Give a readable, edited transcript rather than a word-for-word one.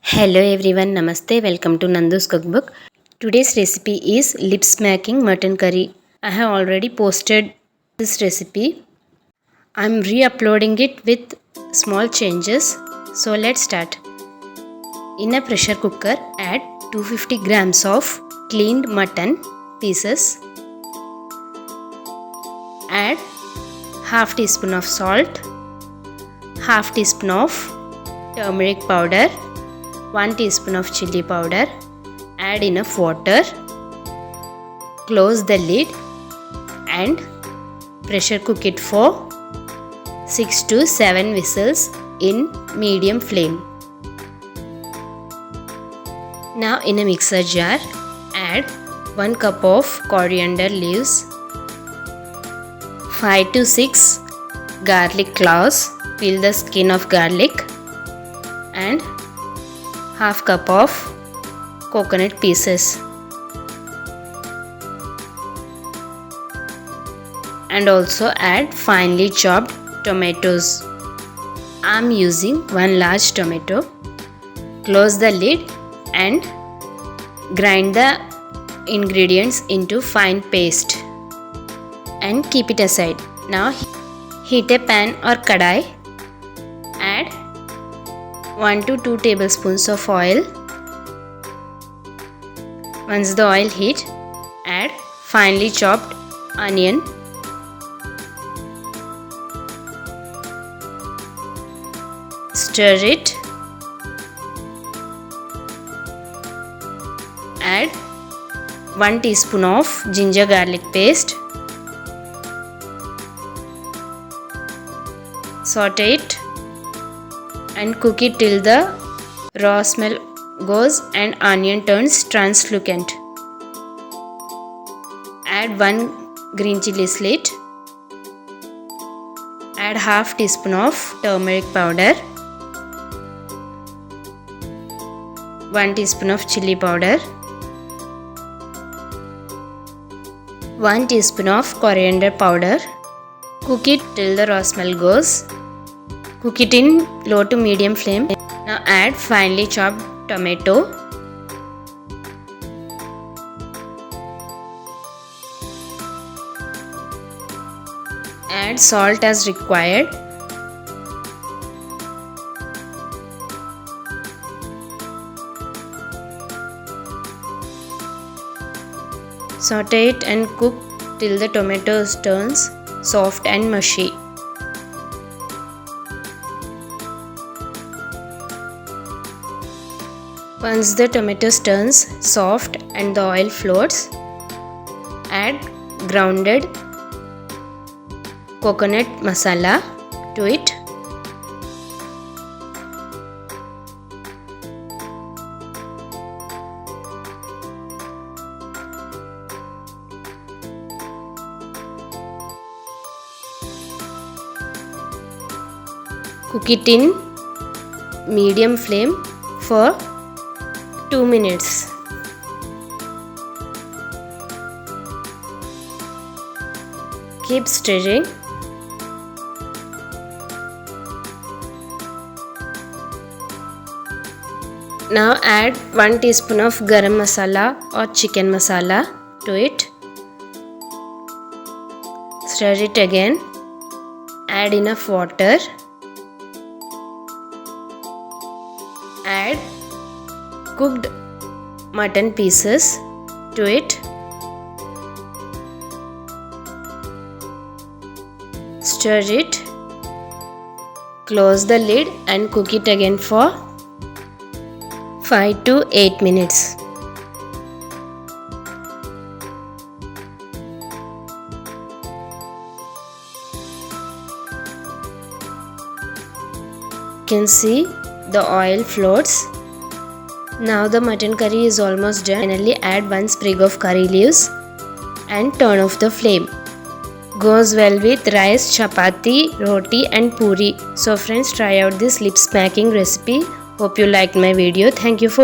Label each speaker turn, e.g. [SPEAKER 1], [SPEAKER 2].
[SPEAKER 1] Hello everyone, Namaste, welcome to Nandoos Cookbook. Today's recipe is lip smacking mutton curry. I have already posted this recipe. I'm re-uploading it with small changes. So let's start. In a pressure cooker, add 250 grams of cleaned mutton pieces. Add half teaspoon of salt, half teaspoon of turmeric powder, 1 teaspoon of chilli powder. Add enough water. Close the lid and pressure cook it for 6 to 7 whistles in medium flame. Now in a mixer jar, add 1 cup of coriander leaves, 5 to 6 garlic cloves, peel the skin of garlic, and half cup of coconut pieces, and also add finely chopped tomatoes. I am using 1 large tomato. Close the lid and grind the ingredients into fine paste and keep it aside. Now heat a pan or kadai. Add 1 to 2 tablespoons of oil. Once the oil heats, add finely chopped onion, stir it, add 1 teaspoon of ginger garlic paste, saute it and cook it till the raw smell goes and onion turns translucent. Add 1 green chilli slit. Add half teaspoon of turmeric powder, 1 teaspoon of chilli powder, 1 teaspoon of coriander powder. Cook it till the raw smell goes. Cook it in low to medium flame. Now add finely chopped tomato, add salt as required, saute it and cook till the tomatoes turns soft and mushy. Once the tomatoes turns soft and the oil floats, add grounded coconut masala to it. Cook it in medium flame for 2 minutes. Keep stirring. Now add 1 teaspoon of garam masala or chicken masala to it. Stir it again. Add enough water. Add cooked mutton pieces to it. Stir it. Close the lid and cook it again for 5 to 8 minutes. You can see the oil floats. Now the mutton curry is almost done. Finally add 1 sprig of curry leaves and turn off the flame. Goes well with rice, chapati, roti and puri. So friends, try out this lip smacking recipe. Hope you liked my video. Thank you for watching.